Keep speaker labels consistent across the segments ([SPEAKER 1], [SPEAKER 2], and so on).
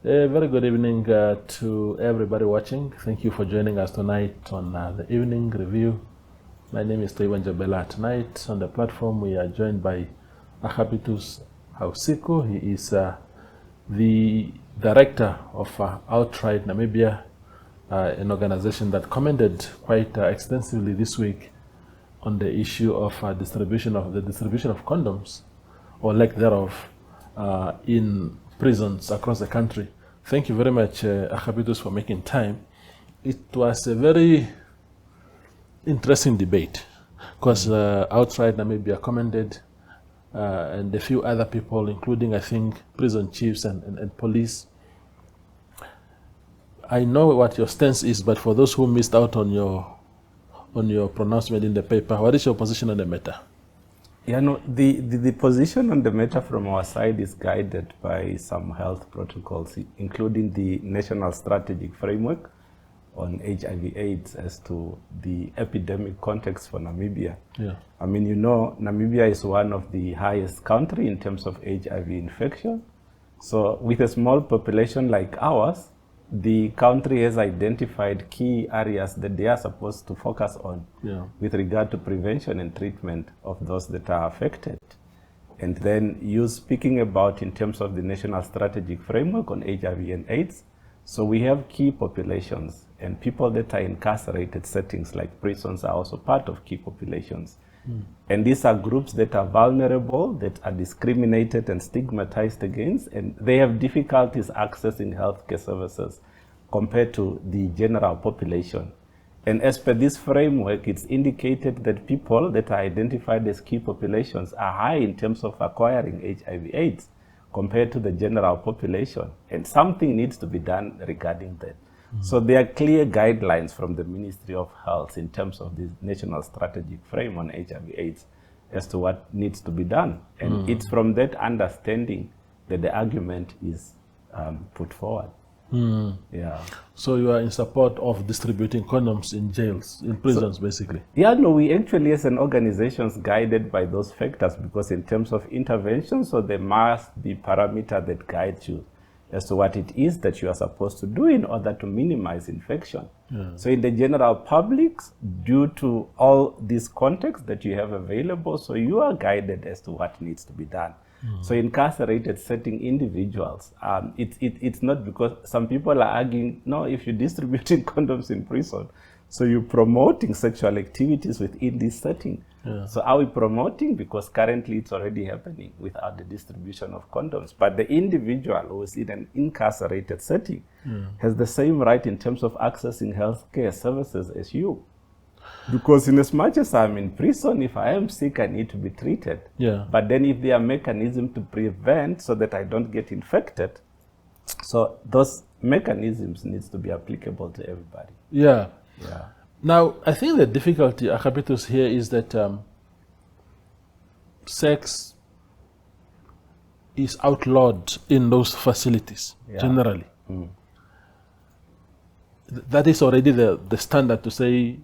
[SPEAKER 1] A very good evening to everybody watching. Thank you for joining us tonight on the evening review. My name is Toiwan Jabela. Tonight on the platform we are joined by Agapitus Hausiku. He is the director of OurRight Namibia, an organization that commented quite extensively this week on the issue of distribution of condoms, or lack thereof, in prisons across the country. Thank you very much, Agapitus, for making time. It was a very interesting debate because OurRight Namibia commented, and a few other people, including, I think, prison chiefs and police. I know what your stance is, but for those who missed out on your pronouncement in the paper, what is your position on the matter?
[SPEAKER 2] Yeah, no, the position on the matter from our side is guided by some health protocols, including the National Strategic Framework on HIV/AIDS as to the epidemic context for Namibia.
[SPEAKER 1] Yeah.
[SPEAKER 2] I mean, you know, Namibia is one of the highest countries in terms of HIV infection. So with a small population like ours, the country has identified key areas that they are supposed to focus on with regard to prevention and treatment of those that are affected. And then you speaking about in terms of the National Strategic Framework on HIV and AIDS. So we have key populations, and people that are incarcerated settings like prisons are also part of key populations. And these are groups that are vulnerable, that are discriminated and stigmatized against, and they have difficulties accessing healthcare services compared to the general population. And as per this framework, it's indicated that people that are identified as key populations are high in terms of acquiring HIV/AIDS compared to the general population. And something needs to be done regarding that. So there are clear guidelines from the Ministry of Health in terms of the National Strategic Frame on HIV/AIDS as to what needs to be done. And it's from that understanding that the argument is put forward. Yeah.
[SPEAKER 1] So you are in support of distributing condoms in jails, in prisons, basically?
[SPEAKER 2] Yeah, no, we actually as an organization is guided by those factors, because in terms of intervention, so there must be parameter that guides you as to what it is that you are supposed to do in order to minimize infection. So in the general public, due to all these contexts that you have available, so you are guided as to what needs to be done. So incarcerated setting individuals, it's not, because some people are arguing, no, if you're distributing condoms in prison, so you're promoting sexual activities within this setting. So are we promoting? Because currently it's already happening without the distribution of condoms. But the individual who is in an incarcerated setting has the same right in terms of accessing healthcare services as you. Because in as much as I'm in prison, if I am sick, I need to be treated. But then if there are mechanisms to prevent so that I don't get infected, so those mechanisms needs to be applicable to everybody.
[SPEAKER 1] Yeah. Now, I think the difficulty, Agapitus, here is that sex is outlawed in those facilities, generally. That is already the standard to say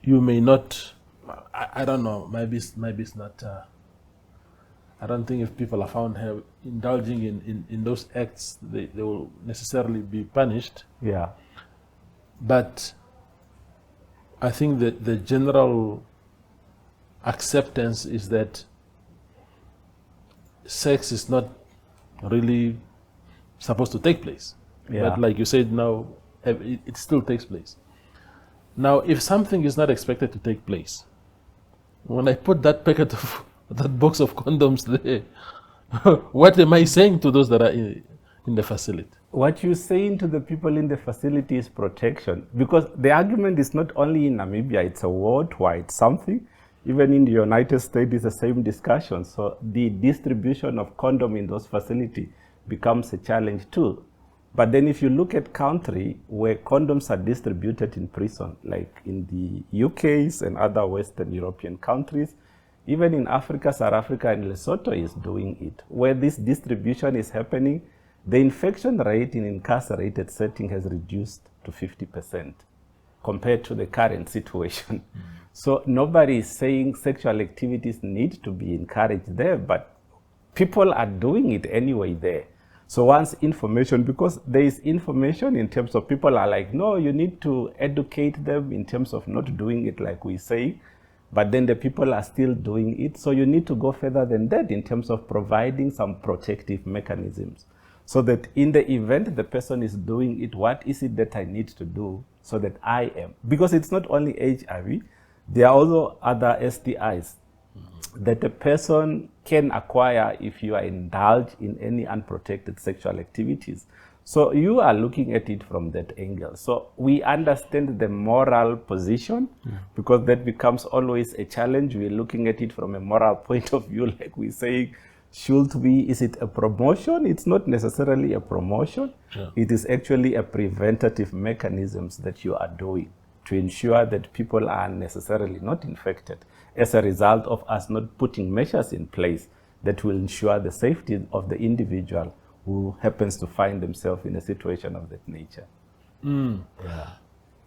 [SPEAKER 1] you may not, I don't know, maybe it's not, I don't think if people are found indulging in those acts, they will necessarily be punished. But I think that the general acceptance is that sex is not really supposed to take place. But like you said now, it still takes place. Now, if something is not expected to take place, when I put that packet of, that box of condoms there, what am I saying to those that are in the facility?
[SPEAKER 2] What you're saying to the people in the facility is protection, because the argument is not only in Namibia, it's a worldwide something. Even in the United States, it's the same discussion. So the distribution of condom in those facilities becomes a challenge too. But then if you look at countries where condoms are distributed in prison, like in the UKs and other Western European countries, even in Africa, South Africa and Lesotho is doing it. Where this distribution is happening, the infection rate in incarcerated setting has reduced to 50% compared to the current situation. So nobody is saying sexual activities need to be encouraged there, but people are doing it anyway there. So once information, because there is information in terms of people are like, no, you need to educate them in terms of not doing it like we say, but then the people are still doing it. So you need to go further than that in terms of providing some protective mechanisms. So that in the event the person is doing it, what is it that I need to do so that I am? Because it's not only HIV, there are also other STIs that a person can acquire if you are indulged in any unprotected sexual activities. So you are looking at it from that angle. So we understand the moral position, because that becomes always a challenge. We're looking at it from a moral point of view, like we say, is it a promotion? It's not necessarily a promotion.
[SPEAKER 1] Yeah.
[SPEAKER 2] It is actually a preventative mechanisms that you are doing to ensure that people are necessarily not infected as a result of us not putting measures in place that will ensure the safety of the individual who happens to find themselves in a situation of that nature. Yeah.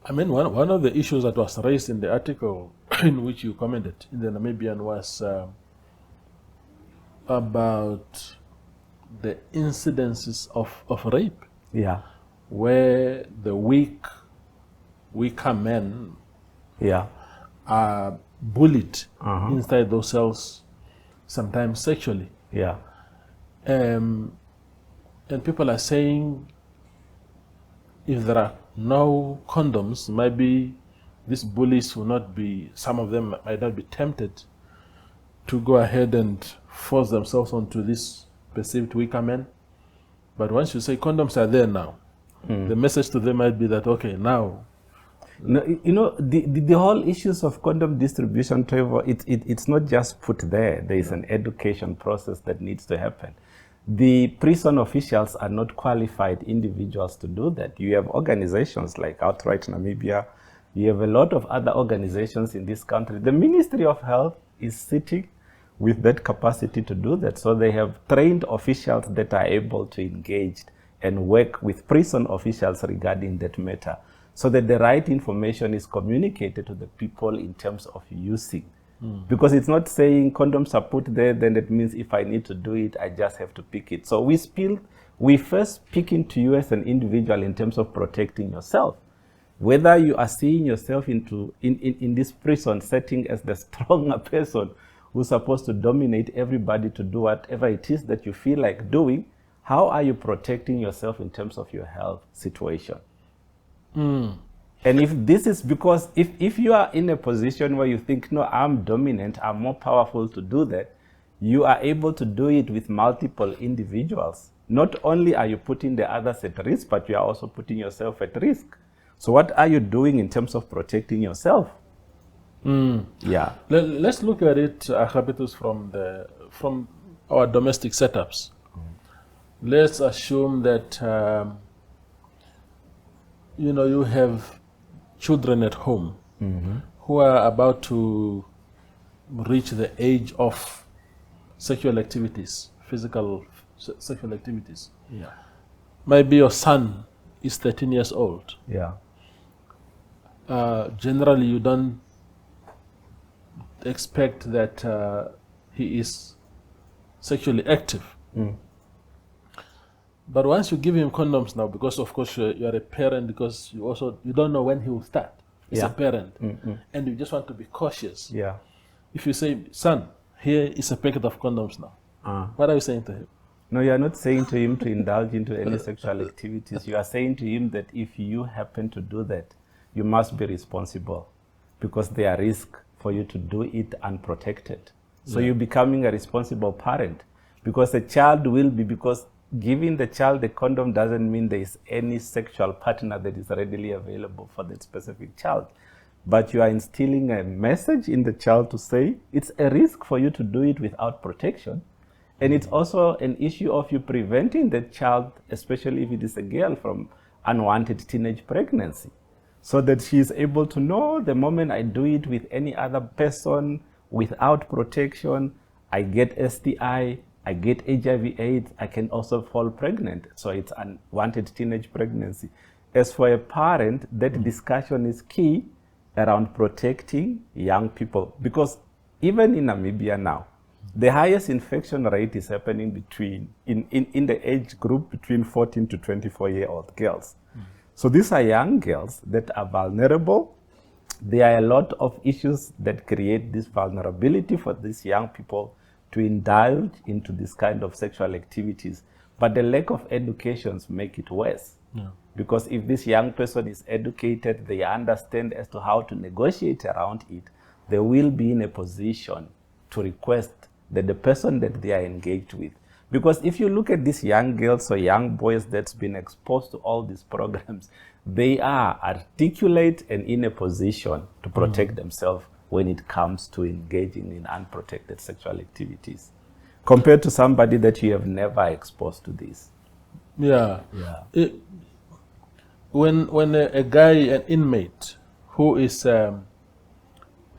[SPEAKER 1] I mean, one of the issues that was raised in the article in which you commented in the Namibian was about the incidences of rape.
[SPEAKER 2] Yeah.
[SPEAKER 1] Where the weaker men are bullied inside those cells, sometimes sexually.
[SPEAKER 2] Yeah.
[SPEAKER 1] And people are saying if there are no condoms, maybe these bullies will not be, some of them might not be tempted to go ahead and force themselves onto these perceived weaker men. But once you say condoms are there now, the message to them might be that, okay, now.
[SPEAKER 2] No, you know, the whole issues of condom distribution, Trevor, it's not just put there. There is an education process that needs to happen. The prison officials are not qualified individuals to do that. You have organizations like OurRight Namibia. You have a lot of other organizations in this country. The Ministry of Health is sitting with that capacity to do that. So they have trained officials that are able to engage and work with prison officials regarding that matter, so that the right information is communicated to the people in terms of using. Because it's not saying condoms are put there, then it means if I need to do it, I just have to pick it. So we first speak into you as an individual in terms of protecting yourself. Whether you are seeing yourself in this prison setting as the stronger person who's supposed to dominate everybody to do whatever it is that you feel like doing, how are you protecting yourself in terms of your health situation? And if this is because if you are in a position where you think, no, I'm dominant, I'm more powerful to do that, you are able to do it with multiple individuals. Not only are you putting the others at risk, but you are also putting yourself at risk. So what are you doing in terms of protecting yourself? Yeah.
[SPEAKER 1] Let's look at it, Agapitus, from our domestic setups. Let's assume that you have children at home who are about to reach the age of sexual activities, physical sexual activities.
[SPEAKER 2] Yeah.
[SPEAKER 1] Maybe your son is 13 years old.
[SPEAKER 2] Yeah.
[SPEAKER 1] Generally, you don't expect that he is sexually active. But once you give him condoms now, because of course you are a parent, because you don't know when he will start. He's a parent, and you just want to be cautious.
[SPEAKER 2] Yeah.
[SPEAKER 1] If you say, son, here is a packet of condoms now, what are you saying to him?
[SPEAKER 2] No, you are not saying to him to indulge into any sexual activities. You are saying to him that if you happen to do that, you must be responsible, because there are risks for you to do it unprotected. So you're becoming a responsible parent, because the child will be, because giving the child the condom doesn't mean there is any sexual partner that is readily available for that specific child. But you are instilling a message in the child to say it's a risk for you to do it without protection. And it's also an issue of you preventing the child, especially if it is a girl, from unwanted teenage pregnancy. So that she is able to know the moment I do it with any other person without protection, I get STI, I get HIV/AIDS, I can also fall pregnant. So it's unwanted teenage pregnancy. As for a parent, that discussion is key around protecting young people. Because even in Namibia now, The highest infection rate is happening in the age group between 14 to 24-year-old girls. So these are young girls that are vulnerable. There are a lot of issues that create this vulnerability for these young people to indulge into this kind of sexual activities. But the lack of education make it worse.
[SPEAKER 1] Yeah.
[SPEAKER 2] Because if this young person is educated, they understand as to how to negotiate around it, they will be in a position to request that the person that they are engaged with. Because if you look at these young girls or young boys that's been exposed to all these programs, they are articulate and in a position to protect themselves when it comes to engaging in unprotected sexual activities, compared to somebody that you have never exposed to this.
[SPEAKER 1] Yeah. When a guy, an inmate who is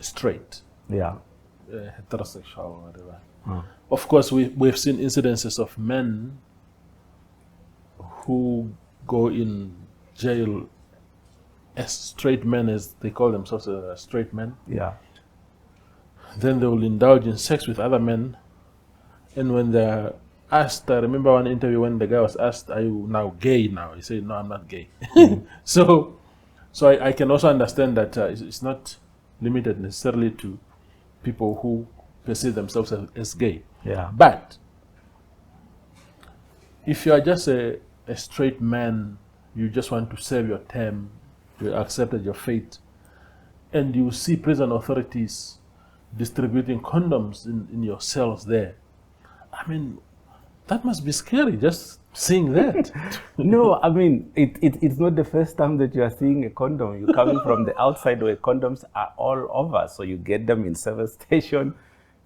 [SPEAKER 1] straight, heterosexual or whatever, of course we've seen incidences of men who go in jail as straight men, as they call themselves, straight men.
[SPEAKER 2] Yeah.
[SPEAKER 1] Then they will indulge in sex with other men, and when they're asked, I remember one interview when the guy was asked, "Are you now gay now?" He said, "No, I'm not gay." So I can also understand that it's not limited necessarily to people who perceive themselves as gay.
[SPEAKER 2] Yeah.
[SPEAKER 1] But if you are just a straight man, you just want to serve your term, you accepted your fate, and you see prison authorities distributing condoms in your cells there, I mean, that must be scary, just seeing that.
[SPEAKER 2] No, I mean, it's not the first time that you are seeing a condom. You're coming from the outside where condoms are all over. So you get them in service station.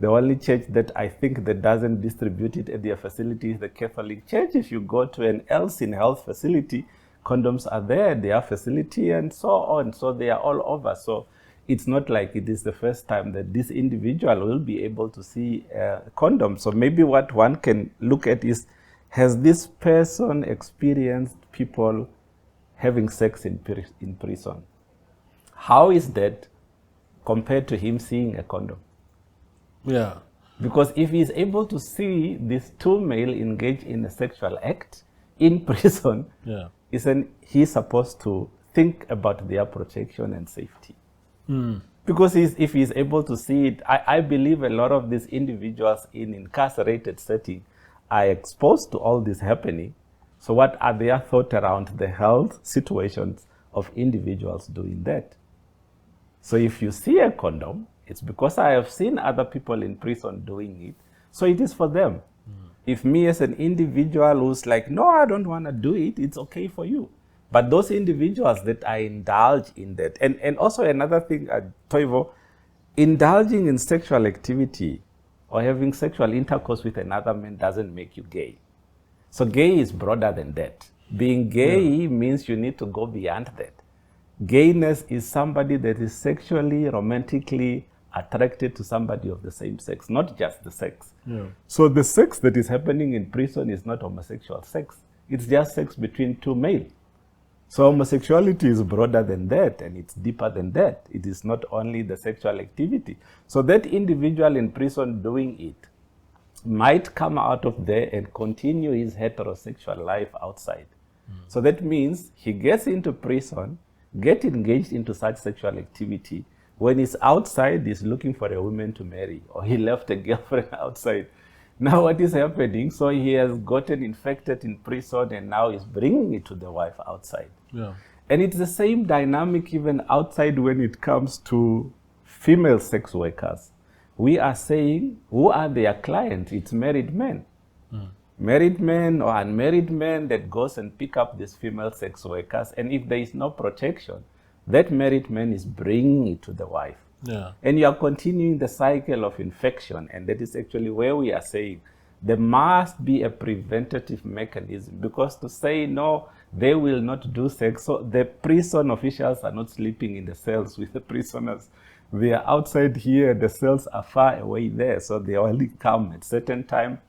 [SPEAKER 2] The only church that I think that doesn't distribute it at their facility is the Catholic Church. If you go to an else in health facility, condoms are there, their facility and so on. So they are all over. So it's not like it is the first time that this individual will be able to see a condom. So maybe what one can look at is, has this person experienced people having sex in prison? How is that compared to him seeing a condom?
[SPEAKER 1] Yeah.
[SPEAKER 2] Because if he's able to see these two male engage in a sexual act in prison, isn't he supposed to think about their protection and safety? Because if he's able to see it, I believe a lot of these individuals in incarcerated setting are exposed to all this happening. So what are their thoughts around the health situations of individuals doing that? So if you see a condom, it's because I have seen other people in prison doing it. So it is for them. If me as an individual who's like, no, I don't want to do it, it's okay for you. But those individuals that I indulge in that, and also another thing, Toivo, indulging in sexual activity or having sexual intercourse with another man doesn't make you gay. So gay is broader than that. Being gay means you need to go beyond that. Gayness is somebody that is sexually, romantically attracted to somebody of the same sex, not just the sex. So the sex that is happening in prison is not homosexual sex. It's just sex between two males. So homosexuality is broader than that, and it's deeper than that. It is not only the sexual activity. So that individual in prison doing it might come out of there and continue his heterosexual life outside. So that means he gets into prison, get engaged into such sexual activity. When he's outside, he's looking for a woman to marry, or he left a girlfriend outside. Now what is happening? So he has gotten infected in prison, and now he's bringing it to the wife outside. And it's the same dynamic even outside when it comes to female sex workers. We are saying, who are their clients? It's married men. Married men or unmarried men that goes and pick up these female sex workers. And if there is no protection, that married man is bringing it to the wife. And you are continuing the cycle of infection. And that is actually where we are saying there must be a preventative mechanism, because to say no, they will not do sex. So the prison officials are not sleeping in the cells with the prisoners. They are outside here. The cells are far away there. So they only come at a certain time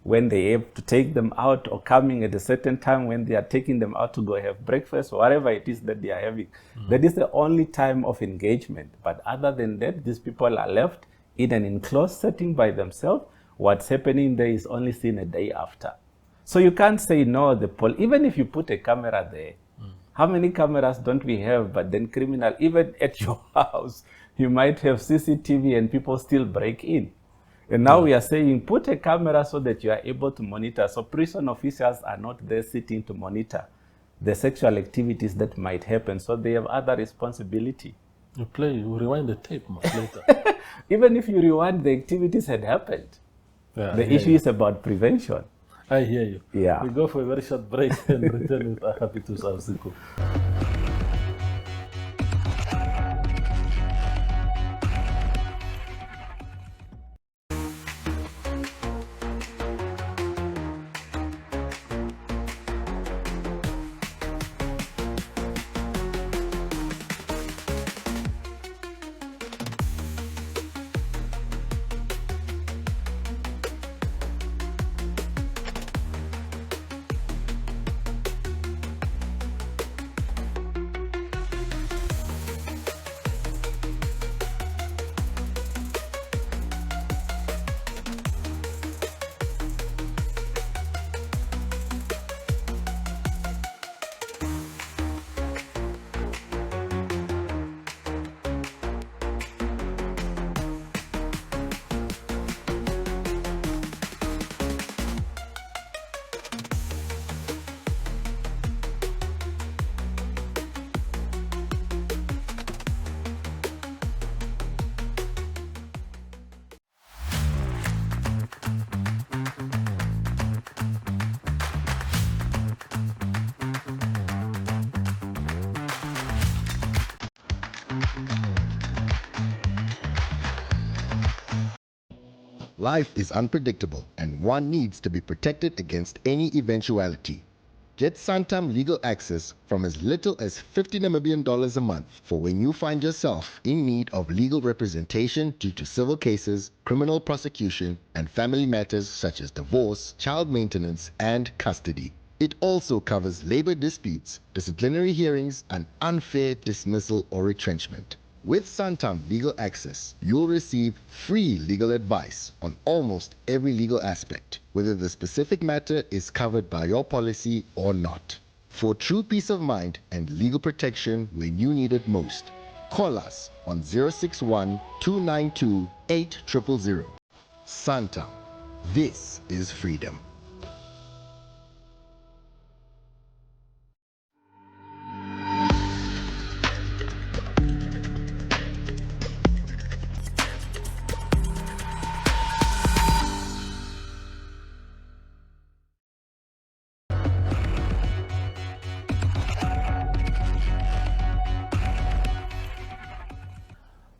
[SPEAKER 2] when they have to take them out, or coming at a certain time when they are taking them out to go have breakfast, or whatever it is that they are having. That is the only time of engagement. But other than that, these people are left in an enclosed setting by themselves, what's happening there is only seen a day after. So you can't say no, even if you put a camera there, how many cameras don't we have? But then criminal, even at your house, you might have CCTV and people still break in. And now we are saying, put a camera so that you are able to monitor. So prison officials are not there sitting to monitor the sexual activities that might happen. So they have other responsibility.
[SPEAKER 1] You rewind the tape much later.
[SPEAKER 2] Even if you rewind, the activities had happened.
[SPEAKER 1] Yeah,
[SPEAKER 2] the issue is about prevention.
[SPEAKER 1] I hear you.
[SPEAKER 2] Yeah.
[SPEAKER 1] We go for a very short break and return with Agapitus Hausiku.
[SPEAKER 3] Life is unpredictable and one needs to be protected against any eventuality. Get Santam legal access from as little as 50 Namibian dollars a month for when you find yourself in need of legal representation due to civil cases, criminal prosecution, and family matters such as divorce, child maintenance, and custody. It also covers labor disputes, disciplinary hearings, and unfair dismissal or retrenchment. With Santam Legal Access, you'll receive free legal advice on almost every legal aspect, whether the specific matter is covered by your policy or not. For true peace of mind and legal protection when you need it most, call us on 061 292 8000. Santam. This is freedom.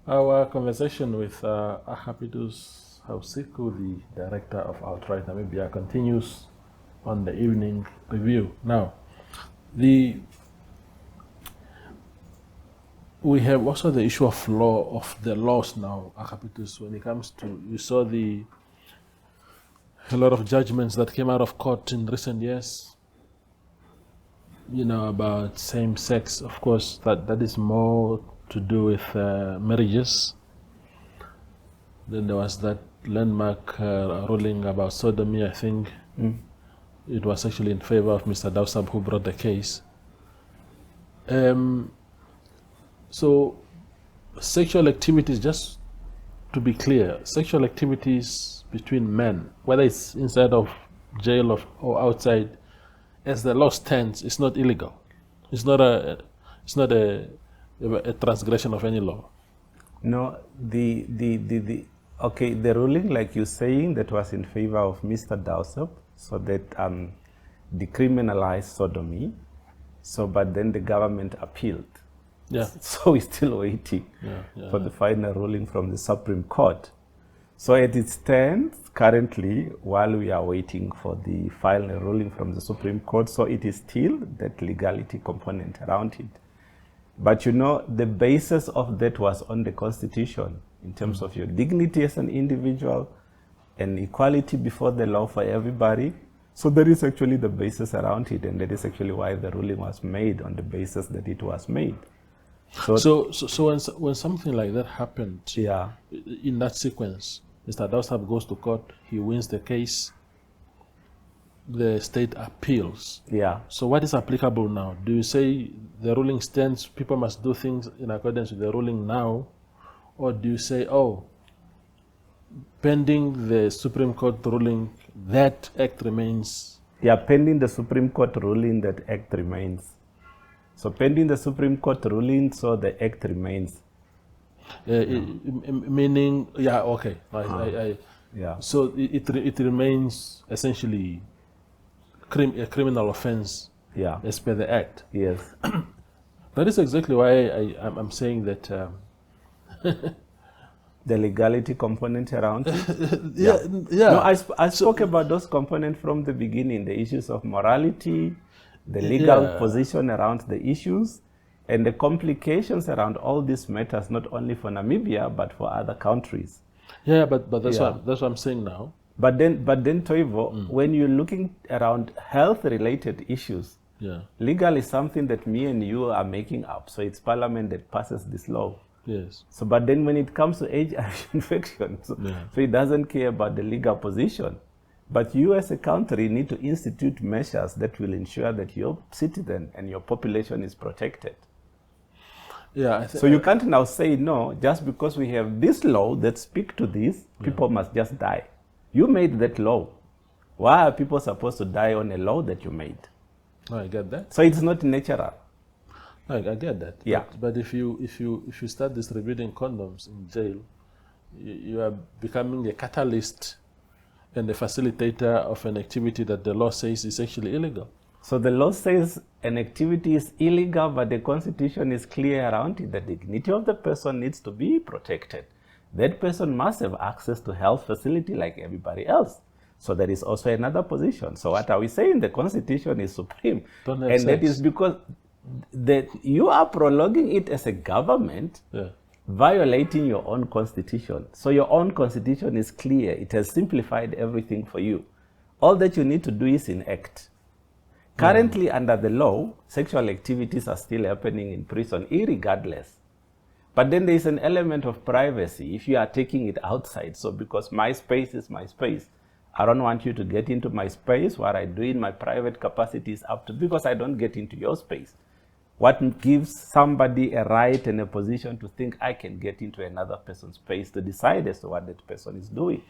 [SPEAKER 1] Our conversation with Agapitus Hausiku, the director of OurRight Namibia, continues on the evening review. Now, we have also the issue of the laws now, Agapitus, when it comes to, you saw a lot of judgments that came out of court in recent years, about same-sex. Of course, that is more to do with marriages. Then there was that landmark ruling about sodomy, I think. It was actually in favor of Mr. Dausab, who brought the case. So sexual activities, just to be clear, sexual activities between men, whether it's inside of jail or outside, as the law stands, it's not illegal. It's not a transgression of any law.
[SPEAKER 2] No, the ruling, like you're saying, that was in favor of Mr. Dausab, so that decriminalized sodomy. So, but then the government appealed.
[SPEAKER 1] Yeah.
[SPEAKER 2] So we're still waiting for the final ruling from the Supreme Court. So as it stands currently, while we are waiting for the final ruling from the Supreme Court, so it is still that legality component around it. But the basis of that was on the Constitution in terms of your dignity as an individual and equality before the law for everybody. So that is actually the basis around it, and that is actually why the ruling was made on the basis that it was made.
[SPEAKER 1] So when something like that happened,
[SPEAKER 2] yeah,
[SPEAKER 1] in that sequence, Mr. Dausab goes to court, he wins the case, the state appeals.
[SPEAKER 2] Yeah.
[SPEAKER 1] So what is applicable now? Do you say the ruling stands, people must do things in accordance with the ruling now? Or do you say, oh, pending the Supreme Court ruling, that act remains?
[SPEAKER 2] Yeah, pending the Supreme Court ruling, that act remains. So pending the Supreme Court ruling, so the act remains.
[SPEAKER 1] Meaning, yeah, okay.
[SPEAKER 2] Yeah.
[SPEAKER 1] So it remains essentially a criminal offense,
[SPEAKER 2] Yeah.
[SPEAKER 1] as per the act.
[SPEAKER 2] Yes.
[SPEAKER 1] That is exactly why I'm saying that.
[SPEAKER 2] The legality component around it.
[SPEAKER 1] Yeah.
[SPEAKER 2] No, I spoke about those components from the beginning, the issues of morality, the legal position around the issues, and the complications around all these matters, not only for Namibia, but for other countries.
[SPEAKER 1] Yeah, but that's what I'm saying now.
[SPEAKER 2] But then Toivo, when you're looking around health-related issues, legal is something that me and you are making up. So it's Parliament that passes this law.
[SPEAKER 1] Yes.
[SPEAKER 2] So, but then when it comes to HIV infection, so it doesn't care about the legal position. But you as a country need to institute measures that will ensure that your citizen and your population is protected.
[SPEAKER 1] Yeah.
[SPEAKER 2] So you can't now say, no, just because we have this law that speaks to this, people must just die. You made that law. Why are people supposed to die on a law that you made?
[SPEAKER 1] Oh, I get that.
[SPEAKER 2] So it's not natural.
[SPEAKER 1] I get that.
[SPEAKER 2] Yeah.
[SPEAKER 1] But if you start distributing condoms in jail, you are becoming a catalyst and a facilitator of an activity that the law says is actually illegal.
[SPEAKER 2] So the law says an activity is illegal, but the Constitution is clear around it. The dignity of the person needs to be protected. That person must have access to health facility like everybody else. So there is also another position. So what are we saying? The Constitution is supreme. And that is because that you are prolonging it as a government, violating your own constitution. So your own constitution is clear. It has simplified everything for you. All that you need to do is enact. Currently, under the law, sexual activities are still happening in prison, irregardless. But then there is an element of privacy if you are taking it outside. So because my space is my space, I don't want you to get into my space. What I do in my private capacity is up to, because I don't get into your space. What gives somebody a right and a position to think I can get into another person's space to decide as to what that person is doing?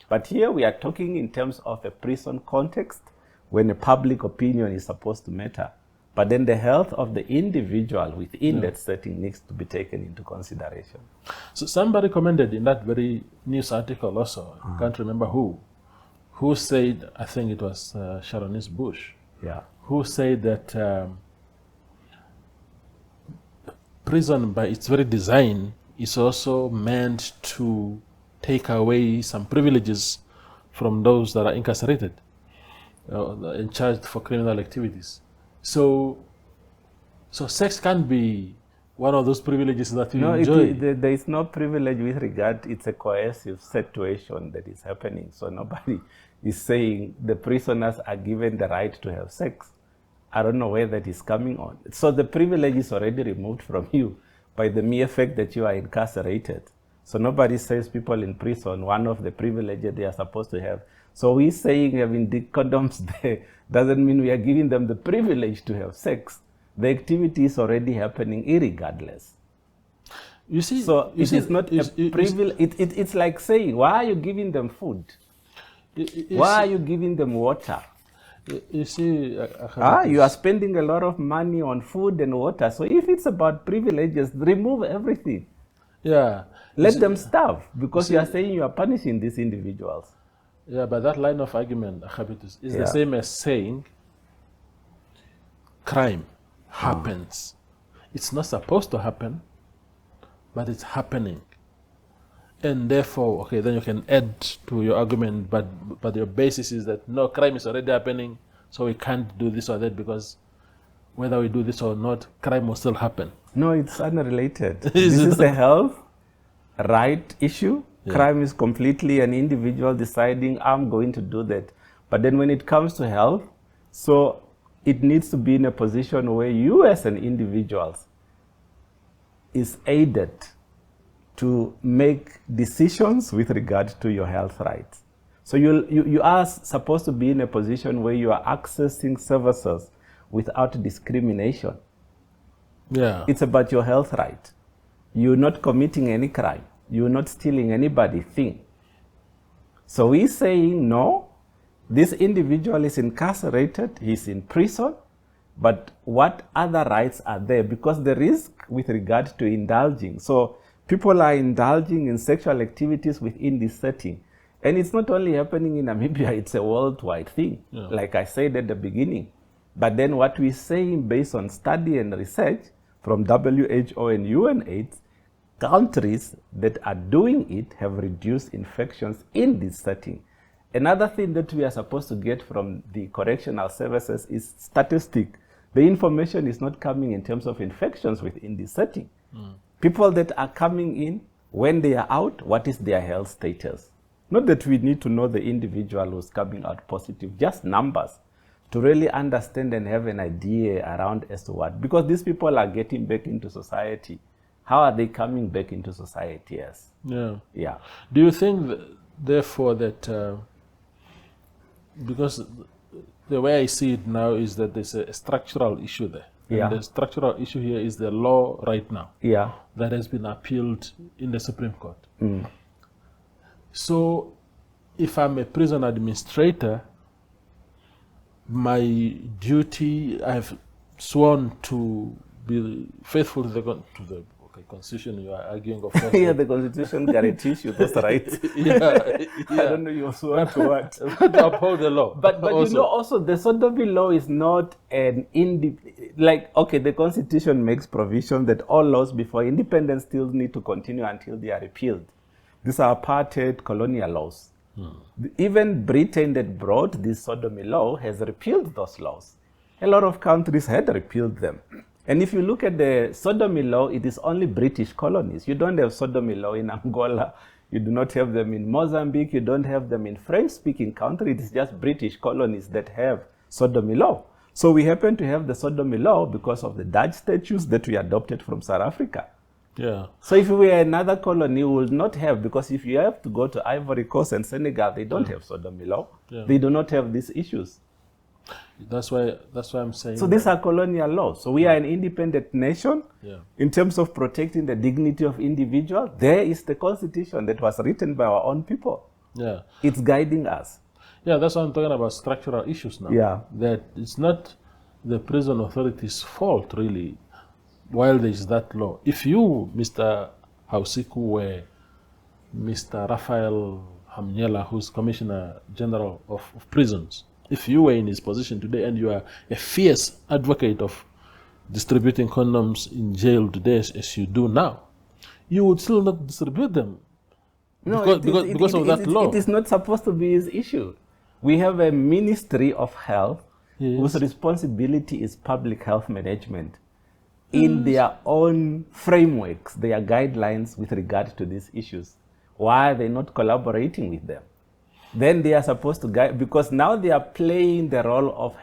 [SPEAKER 2] But here we are talking in terms of a prison context when a public opinion is supposed to matter. But then the health of the individual within that setting needs to be taken into consideration.
[SPEAKER 1] So somebody commented in that very news article also, I can't remember who said, I think it was Sharonese Bush, who said that prison by its very design is also meant to take away some privileges from those that are incarcerated and charged for criminal activities. So sex can't be one of those privileges that you enjoy.
[SPEAKER 2] There is no privilege with regard, it's a coercive situation that is happening. So nobody is saying the prisoners are given the right to have sex. I don't know where that is coming on. So the privilege is already removed from you by the mere fact that you are incarcerated. So nobody says people in prison, one of the privileges they are supposed to have. So we saying having the condoms there doesn't mean we are giving them the privilege to have sex. The activity is already happening irregardless.
[SPEAKER 1] You see,
[SPEAKER 2] so it is not a privilege. It's like saying, why are you giving them food? Why are you giving them water?
[SPEAKER 1] You see,
[SPEAKER 2] you are spending a lot of money on food and water. So if it's about privileges, remove everything.
[SPEAKER 1] Yeah.
[SPEAKER 2] Let them starve, because you are saying you are punishing these individuals.
[SPEAKER 1] Yeah, but that line of argument, Agapitus, is the same as saying crime happens. It's not supposed to happen, but it's happening. And therefore, okay, then you can add to your argument, but your basis is that no, crime is already happening, so we can't do this or that, because whether we do this or not, crime will still happen.
[SPEAKER 2] No, it's unrelated. This is a health right issue. Crime is completely an individual deciding, I'm going to do that. But then when it comes to health, so it needs to be in a position where you as an individual is aided to make decisions with regard to your health rights. So you are supposed to be in a position where you are accessing services without discrimination.
[SPEAKER 1] Yeah.
[SPEAKER 2] It's about your health right. You're not committing any crime. You're not stealing anybody's thing. So we're saying, no, this individual is incarcerated, he's in prison, but what other rights are there? Because the risk with regard to indulging. So people are indulging in sexual activities within this setting. And it's not only happening in Namibia, it's a worldwide thing, like I said at the beginning. But then what we're saying based on study and research from WHO and UNAIDS, countries that are doing it have reduced infections in this setting. Another thing that we are supposed to get from the correctional services is statistic. The information is not coming in terms of infections within this setting. People that are coming in, when they are out, what is their health status? Not that we need to know the individual who's coming out positive, just numbers, to really understand and have an idea around as to what. Because these people are getting back into society. How are they coming back into society as? Yeah.
[SPEAKER 1] Do you think, therefore, that because the way I see it now is that there's a structural issue there. And the structural issue here is the law right now that has been appealed in the Supreme Court. So if I'm a prison administrator, my duty, I've sworn to be faithful to the Constitution you are arguing of.
[SPEAKER 2] Yeah, the Constitution guarantees you those rights. I don't know you sworn to what.
[SPEAKER 1] To uphold the law.
[SPEAKER 2] But you know, also the sodomy law is not an the Constitution makes provision that all laws before independence still need to continue until they are repealed. These are apartheid colonial laws. Even Britain that brought this sodomy law has repealed those laws. A lot of countries had repealed them. And if you look at the sodomy law, it is only British colonies. You don't have sodomy law in Angola. You do not have them in Mozambique. You don't have them in French-speaking countries. It is just British colonies that have sodomy law. So we happen to have the sodomy law because of the Dutch statutes that we adopted from South Africa. So if we were another colony, we would not have, because if you have to go to Ivory Coast and Senegal, they don't have sodomy law. They do not have these issues.
[SPEAKER 1] That's why I'm saying.
[SPEAKER 2] So these are colonial laws. So we are an independent nation in terms of protecting the dignity of individuals. There is the Constitution that was written by our own people. It's guiding us.
[SPEAKER 1] That's why I'm talking about structural issues now. That it's not the prison authorities' fault, really, while there is that law. If you, Mr. Hausiku, were Mr. Raphael Hamnyela, who's Commissioner General of Prisons, if you were in his position today and you are a fierce advocate of distributing condoms in jail today as you do now, you would still not distribute them because of that law.
[SPEAKER 2] It is not supposed to be his issue. We have a Ministry of Health whose responsibility is public health management. In their own frameworks, their guidelines with regard to these issues. Why are they not collaborating with them? Then they are supposed to guide, because now they are playing the role of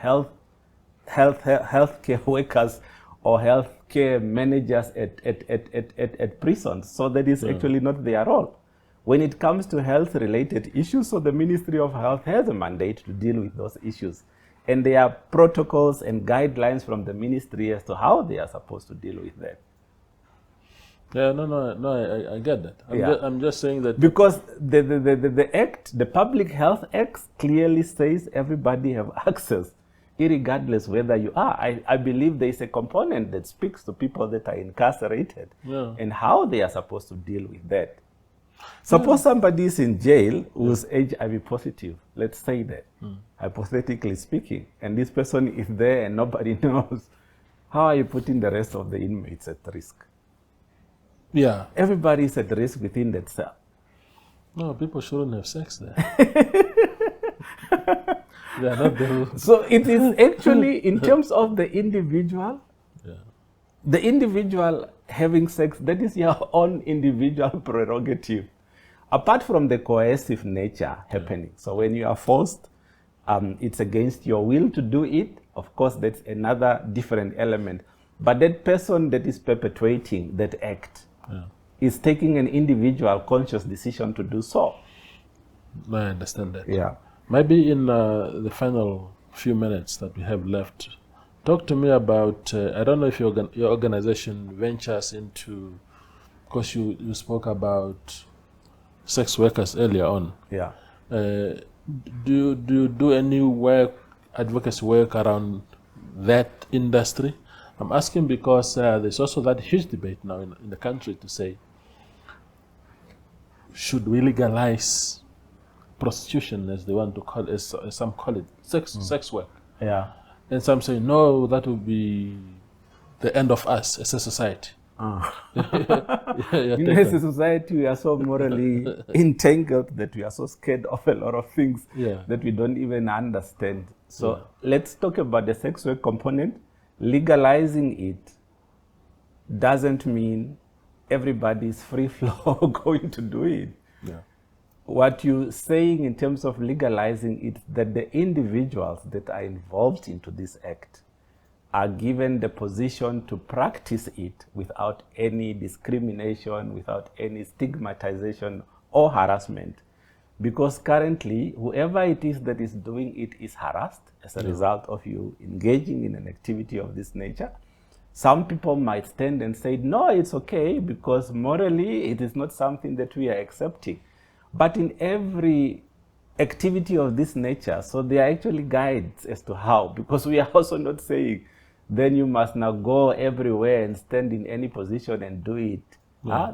[SPEAKER 2] healthcare workers or healthcare managers at prisons. So that is actually not their role. When it comes to health-related issues, so the Ministry of Health has a mandate to deal with those issues. And there are protocols and guidelines from the ministry as to how they are supposed to deal with that.
[SPEAKER 1] I get that. I'm just saying that
[SPEAKER 2] because the Act, the Public Health Act, clearly says everybody have access, irregardless whether you are. I believe there is a component that speaks to people that are incarcerated and how they are supposed to deal with that. Suppose somebody is in jail who's HIV positive, let's say that, hypothetically speaking, and this person is there and nobody knows. How are you putting the rest of the inmates at risk? Everybody is at risk within that cell.
[SPEAKER 1] No, people shouldn't have sex there. They are not the...
[SPEAKER 2] So it is actually, in terms of the individual, the individual having sex, that is your own individual prerogative. Apart from the coercive nature happening. So when you are forced, it's against your will to do it. Of course, that's another different element. But that person that is perpetuating that act is taking an individual conscious decision to do so.
[SPEAKER 1] I understand that.
[SPEAKER 2] Yeah.
[SPEAKER 1] Maybe in the final few minutes that we have left, talk to me about, I don't know if your organization ventures into, because you spoke about sex workers earlier on.
[SPEAKER 2] Yeah.
[SPEAKER 1] Do you do any work, advocacy work around that industry? I'm asking because there's also that huge debate now in the country to say, should we legalize prostitution, as they want to call it, as some call it, sex work?
[SPEAKER 2] Yeah.
[SPEAKER 1] And some say, no, that would be the end of us as a society.
[SPEAKER 2] In as a society, we are so morally entangled that we are so scared of a lot of things that we don't even understand. So let's talk about the sex work component. Legalizing it doesn't mean everybody is free flow going to do it.
[SPEAKER 1] Yeah.
[SPEAKER 2] What you're saying in terms of legalizing it, that the individuals that are involved into this act are given the position to practice it without any discrimination, without any stigmatization or harassment. Because currently, whoever it is that is doing it is harassed as a result of you engaging in an activity of this nature. Some people might stand and say, no, it's okay, because morally it is not something that we are accepting. But in every activity of this nature, so there are actually guides as to how, because we are also not saying, then you must now go everywhere and stand in any position and do it.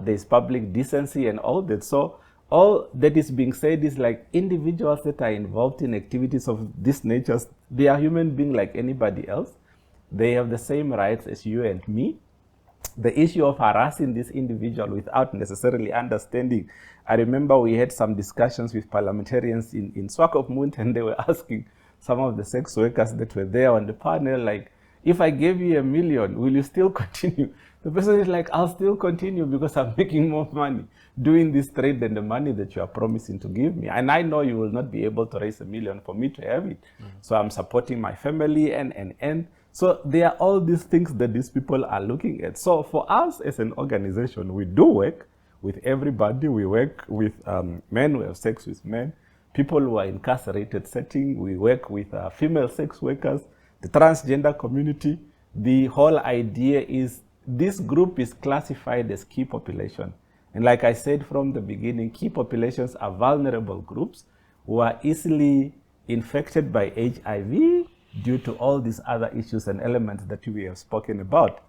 [SPEAKER 2] There's public decency and all that. So all that is being said is like individuals that are involved in activities of this nature, they are human beings like anybody else. They have the same rights as you and me. The issue of harassing this individual without necessarily understanding. I remember we had some discussions with parliamentarians in Swakopmund, and they were asking some of the sex workers that were there on the panel, like, if I gave you $1 million, will you still continue? The person is like, I'll still continue because I'm making more money doing this trade than the money that you are promising to give me. And I know you will not be able to raise $1 million for me to have it. So I'm supporting my family and. So there are all these things that these people are looking at. So for us as an organization, we do work with everybody. We work with men who have sex with men, people who are incarcerated setting. We work with female sex workers, the transgender community. The whole idea is this group is classified as key population. And like I said from the beginning, key populations are vulnerable groups who are easily infected by HIV due to all these other issues and elements that we have spoken about.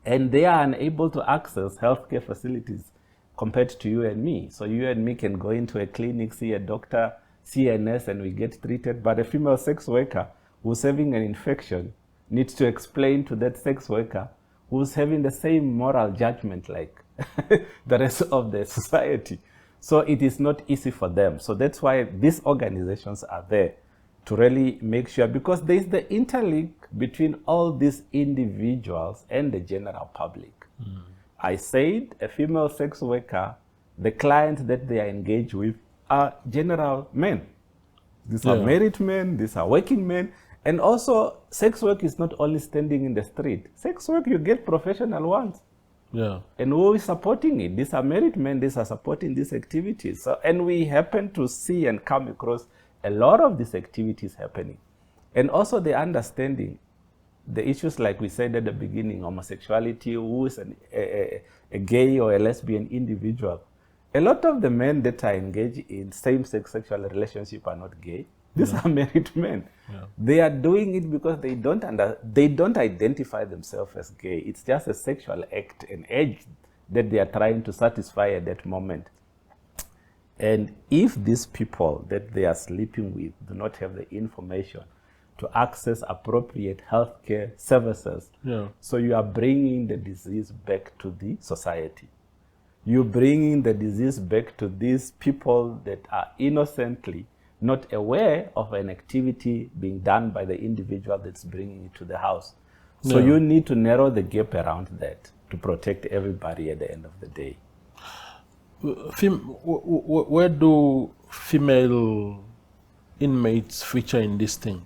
[SPEAKER 2] And they are unable to access healthcare facilities compared to you and me. So you and me can go into a clinic, see a doctor, see a nurse, and we get treated. But a female sex worker who's having an infection needs to explain to that sex worker who's having the same moral judgment like the rest of the society. So it is not easy for them. So that's why these organizations are there to really make sure, because there is the interlink between all these individuals and the general public. I said a female sex worker, the clients that they are engaged with are general men. These are married men, these are working men. And also, sex work is not only standing in the street. Sex work, you get professional ones.
[SPEAKER 1] Yeah.
[SPEAKER 2] And who is supporting it? These are married men, these are supporting these activities. So, and we happen to see and come across a lot of these activities happening. And also the understanding, the issues like we said at the beginning, homosexuality, who is a gay or a lesbian individual. A lot of the men that are engaged in same-sex sexual relationship are not gay. These are married men. They are doing it because they don't identify themselves as gay. It's just a sexual act, an edge that they are trying to satisfy at that moment. And if these people that they are sleeping with do not have the information to access appropriate healthcare services, so you are bringing the disease back to the society. You're bringing the disease back to these people that are innocently not aware of an activity being done by the individual that's bringing it to the house. So you need to narrow the gap around that to protect everybody at the end of the day.
[SPEAKER 1] Where do female inmates feature in this thing?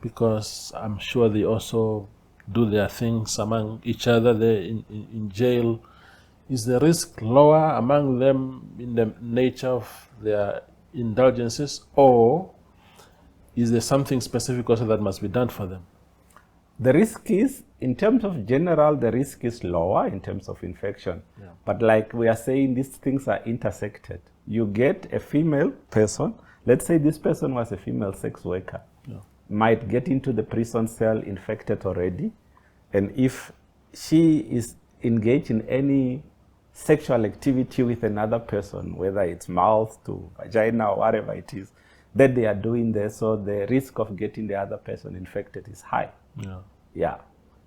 [SPEAKER 1] Because I'm sure they also do their things among each other there in jail. is the risk lower among them in the nature of their indulgences, or is there something specific also that must be done for them?
[SPEAKER 2] The risk is, in terms of general, the risk is lower in terms of infection.
[SPEAKER 1] Yeah.
[SPEAKER 2] But like we are saying, these things are intersected. You get a female person, let's say this person was a female sex worker,
[SPEAKER 1] Yeah.
[SPEAKER 2] might get into the prison cell infected already. And if she is engaged in any sexual activity with another person, whether it's mouth to vagina or whatever it is, that they are doing there, so the risk of getting the other person infected is high.
[SPEAKER 1] Yeah.
[SPEAKER 2] Yeah.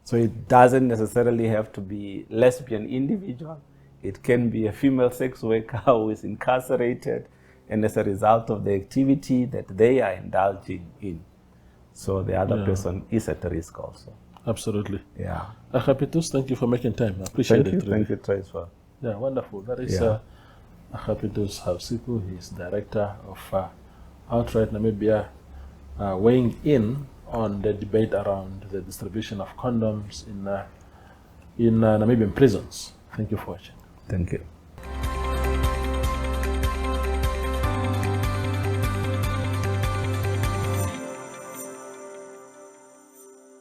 [SPEAKER 2] So it doesn't necessarily have to be lesbian individual. It can be a female sex worker who is incarcerated, and as a result of the activity that they are indulging in. So the other person is at risk also.
[SPEAKER 1] Absolutely.
[SPEAKER 2] Yeah.
[SPEAKER 1] Agapitus, thank you for making time. I appreciate it.
[SPEAKER 2] Thank you, Trace.
[SPEAKER 1] Yeah, wonderful. That is Agapitus Hausiku. He is director of OurRight Namibia, weighing in on the debate around the distribution of condoms in Namibian prisons. Thank you for watching.
[SPEAKER 2] Thank you.